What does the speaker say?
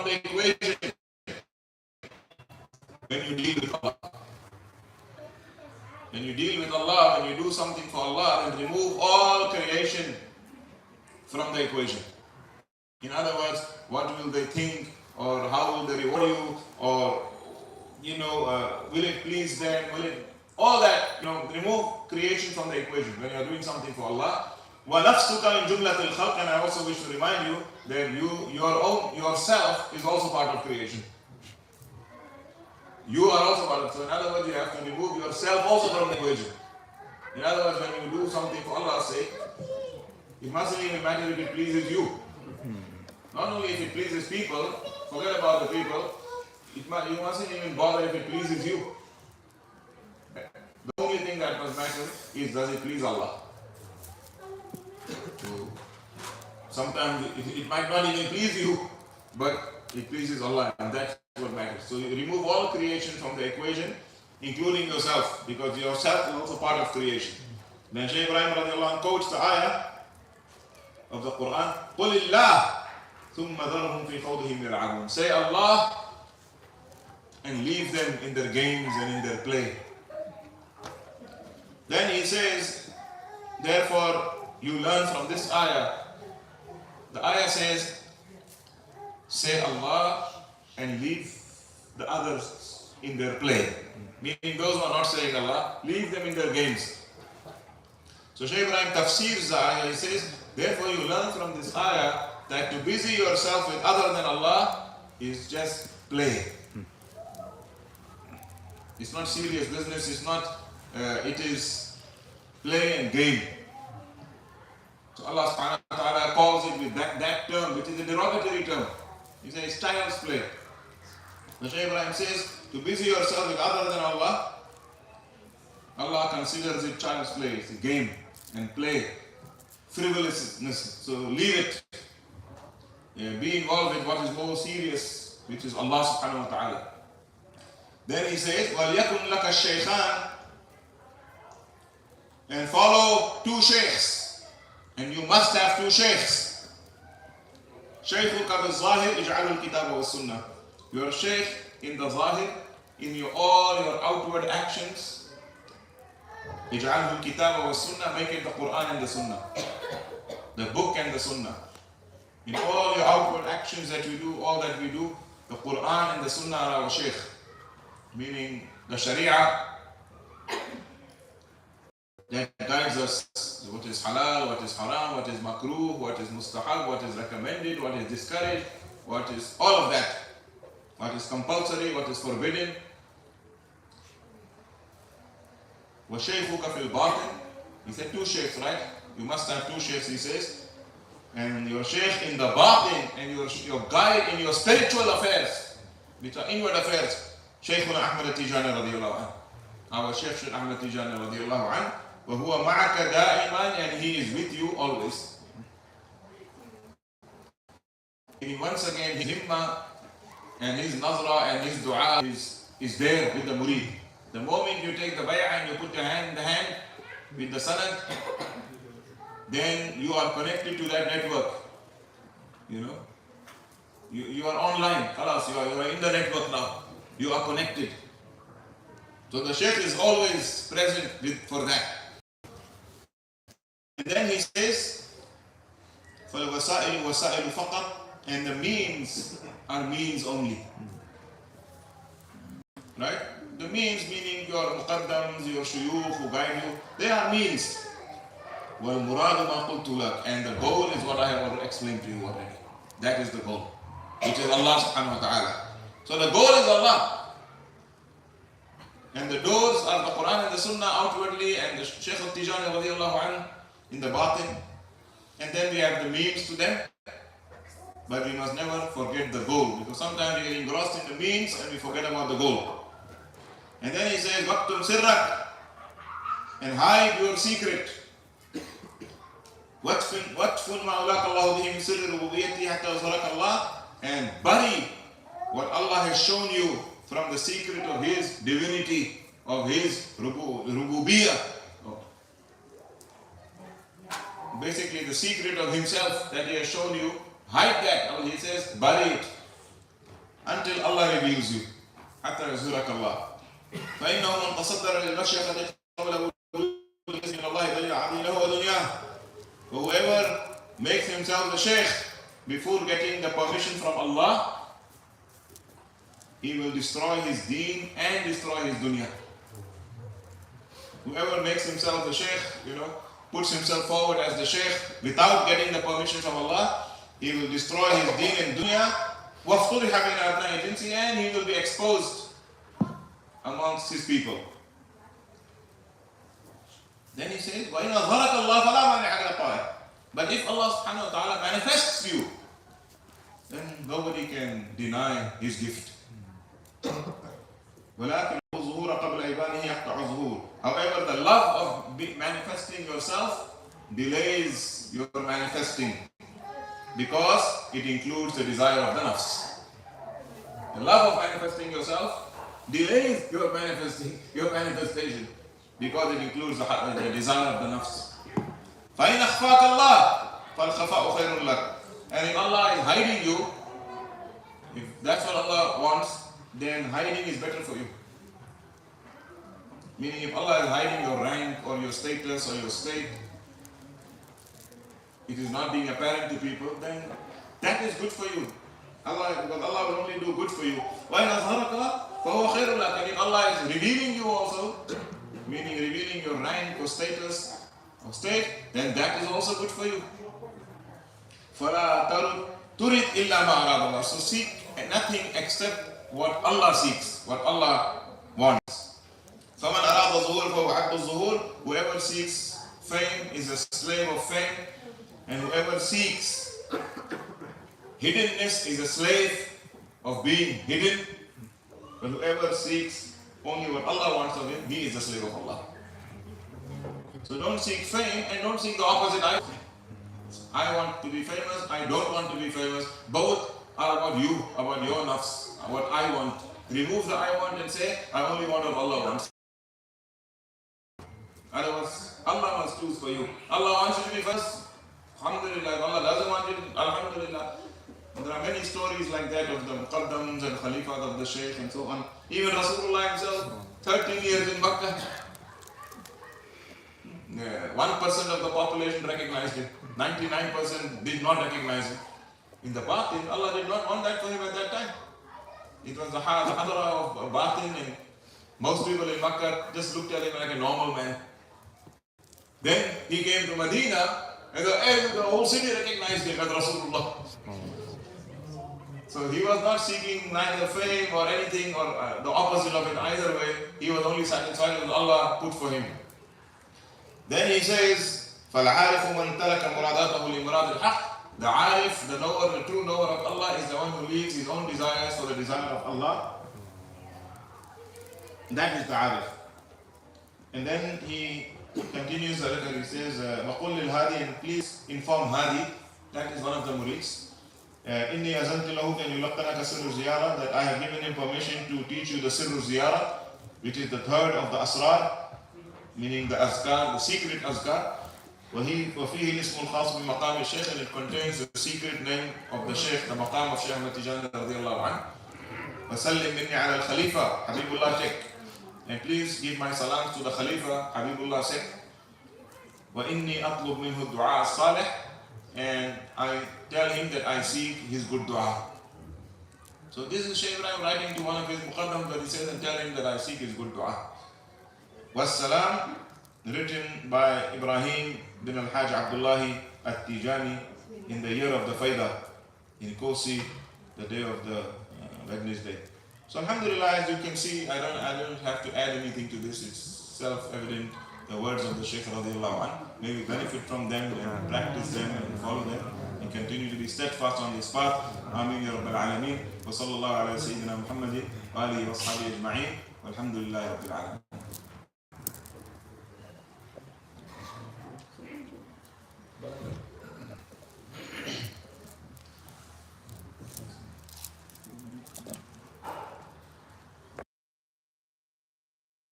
the equation when you deal with Allah. When you deal with Allah, when you do something for Allah, then remove all creation from the equation. In other words, what will they think, or how will they reward you, or will it please them, all that, remove creation from the equation when you are doing something for Allah. وَنَفْسُكَ مِنْ جُمْلَةِ الْخَلْقِ, and I also wish to remind you that yourself is also part of creation. You are also part of it. So in other words, you have to remove yourself also from the equation. In other words, when you do something for Allah's sake, it mustn't even matter if it pleases you. Not only if it pleases people, forget about the people, you mustn't even bother if it pleases you. The only thing that must matter is, does it please Allah? So, sometimes it might not even please you, but it pleases Allah, and that's what matters. So you remove all creation from the equation, including yourself, because yourself is also part of creation. Then Shaykh Ibrahim radiallahu anh quotes the ayah of the Quran, قُلِ اللَّهِ ثُمَّ ذَرْهُمْ فِي خَوْضِهِمْ يَلْعَبُونَ. Say Allah and leave them in their games and in their play. Then he says, therefore you learn from this ayah. The ayah says, say Allah and leave the others in their play. Meaning those who are not saying Allah, leave them in their games. So Shaykh Ibrahim tafsirs the ayah. He says, therefore you learn from this ayah that to busy yourself with other than Allah is just play. It's not serious business, it is play and game. So Allah subhanahu wa ta'ala calls it with that term, which is a derogatory term. He says child's play. The Shaykh Ibrahim says, to busy yourself with other than Allah, Allah considers it child's play. It's a game and play, frivolousness. So leave it. Be involved with what is more serious, which is Allah subhanahu wa ta'ala. Then he says, وَلْيَكُنْ لَكَ الشَّيْخَانِ, and follow two shaykhs, and you must have two shaykhs. شَيْخُكَ بِالظَّاهِرِ اجْعَلُ الْكِتَابَ وَالسُّنَّةِ. Your shaykh in the zahir, in all your outward actions, اجْعَلُ الْكِتَابَ وَالسُّنَّةِ, make it the Quran and the Sunnah, the book and the Sunnah. In all your outward actions that you do, all that we do, the Quran and the Sunnah are our shaykh. Meaning the Sharia that guides us, what is halal, what is haram, what is makruh, what is mustahab, what is recommended, what is discouraged, what is all of that, what is compulsory, what is forbidden. وَشَيْخُكَ فِي الْبَاطِنِ, he said two shaykhs, right? You must have two shaykhs, he says. And your shaykh in the batin, and your guide in your spiritual affairs, which are inward affairs. Shaykhuna Ahmad Tijani radiyallahu anh. Our Shaykh Shaykh Ahmad Tijani radiyallahu anh. وَهُوَ مَعَكَ دَائِمًا, and he is with you always. And once again, his himma and his nazra and his dua is there with the murid. The moment you take the bay'ah and you put your hand in the hand with the sanad, then you are connected to that network. You are online. Khalas, you are in the network now. You are connected. So the Shaykh is always present for that. And then he says, فَالْوَسَائِلُ وَسَائِلُ فَقَطْ, and the means are means only. Right? The means meaning your muqaddams, your shuyukh who guide you, they are means. وَالْمُرَادُ مَا قُلْتُ لَكَ, and the goal is what I have already explained to you already. That is the goal, which is Allah subhanahu wa ta'ala. So the goal is Allah. And the doors are the Quran and the Sunnah outwardly, and the Shaykh Tijani radiyallahu anhu in the batin. And then we have the means to them. But we must never forget the goal, because sometimes we get engrossed in the means and we forget about the goal. And then he says, وَقْتُمْ سِرَّكْ, and hide your secret. وَاتْفُنْ مَا أَوْلَاكَ اللَّهُ بِهِ مِنْ سِرِّ رُبُوبِيَّتِهِ حَتَّى يَظْهَرَكَ اللَّهُ, and bury what Allah has shown you from the secret of His divinity, of His rububiyyah. Basically the secret of Himself that He has shown you, hide that. He says, bury it. Allah reveals you. حتى يظهرك الله. فإنه من تصدر للمشيخة قبل بإذن الله ضيع دينه ودنياه. Whoever makes himself a sheikh before getting the permission from Allah, he will destroy his deen and destroy his dunya. Whoever makes himself a sheikh, puts himself forward as the sheikh without getting the permission from Allah, he will destroy his deen and dunya. وَافْطُرِحَ بَيْنَ أَبْنَاءِ جِنْسِهِ, and he will be exposed amongst his people. Then he says, وَإِنْ أَظْهَرَكَ اللَّهُ فَلَا مَانِعَ لِلْقَائِلِ. But if Allah subhanahu wa ta'ala manifests you, then nobody can deny his gift. وَلَكِنْ الظُّهُورَ قَبْلَ إِبَانِهِ يَقْطَعُ الظُّهُورَ. However, the love of manifesting yourself delays your manifesting, because it includes the desire of the nafs. The love of manifesting yourself delays your manifestation, because it includes the desire of the nafs. فَإِنْ أَخْفَاكَ اللَّهُ فَالْخَفَاءُ خَيْرٌ لَكَ. And if Allah is hiding you, if that's what Allah wants, then hiding is better for you. Meaning, if Allah is hiding your rank or your status or your state, it is not being apparent to people, then that is good for you. Because Allah will only do good for you. وَإِنْ أَظْهَرَكَ فَهُوَ خَيْرٌ لَكَ. And if Allah is revealing you also, meaning revealing your rank or status or state, then that is also good for you. فَلَا تُرِدْ إِلَّا مَا أَرَادَ اللَّهُ. So seek nothing except what Allah seeks, what Allah wants. فَمَنْ أَرَادَ الظُّهُورَ فَهُوَ عَبْدُ الظُّهُورِ. Whoever seeks fame is a slave of fame, and whoever seeks hiddenness is a slave of being hidden. But whoever seeks only what Allah wants of him, he is a slave of Allah. So don't seek fame and don't seek the opposite either. I want to be famous, I don't want to be famous. Both are about you, about your nafs, what I want. Remove the I want and say, I only want what Allah wants. Otherwise, Allah must choose for you. Allah wants you to be first. Alhamdulillah. If Allah doesn't want you, Alhamdulillah. There are many stories like that of the Muqaddams and Khalifas of the Shaykh and so on. Even Rasulullah himself, 13 years in Makkah. 1% of the population recognized him. 99% did not recognize him. In the batin, Allah did not want that for him at that time. It was the hadra of batin, and most people in Makkah just looked at him like a normal man. Then he came to Medina, and the whole city recognized him as Rasulullah. So he was not seeking neither fame or anything or the opposite of it either way. He was only satisfied with Allah put for him. Then he says, فَالْعَارِفُ مَنْ تَرَكَ مُرَادَاتَهُ لِمُرَادِ الْحَقِّ. The arif, the knower, the true knower of Allah is the one who leaves his own desires for the desire of Allah. That is the arif. And then he continues the letter. He says, وَقُلْ لِلْهَادِي, and please inform Hadi, that is one of the murids. إِنِّي أَزَنْتِ لَهُ كَنْ يُلَقَّنَكَ سِرُّ الزِّيَارَةِ, that I have given him permission to teach you the Sirru Ziyarah, which is the third of the Asrar, meaning the Azkar, the secret Azkar. وَفِيهِ الْإِسْمُ الْخَاصُ بِمَقَامِ الشَّيْخِ, and it contains the secret tname of the Shaykh, the maqam of Shaykh Tijaniyyah radiallahu anhu. وَسَلِّمْ مِنِّي عَلَى الْخَلِيفَةِ Habibullah Sheikh, and please give my salams to the Khalifa, Habibullah Sheikh. وَإِنِّي أَطْلُبْ مِنْهُ الدُّعَاءَ الصَّالِحِ, and I tell him that I seek his good dua. So this is Shaykh Ibrahim writing to one of his muqaddams, that he says, and tell him that I seek his good dua. Wassalam, written by Ibrahim bin al-Hajj Abdullahi at-Tijani in the year of the Faidah, in Kosi, the day of the Wednesday. So alhamdulillah, as you can see, I don't have to add anything to this. It's self-evident, the words of the Shaykh radiallahu anhu. May we benefit from them and practice them and follow them and continue to be steadfast on this path. Ameen ya Rabbil Alameen. Wa sallallahu ala Sayyidina Muhammadin wa alihi wa sahbihi ajma'in. Walhamdulillahi Rabbil Alameen.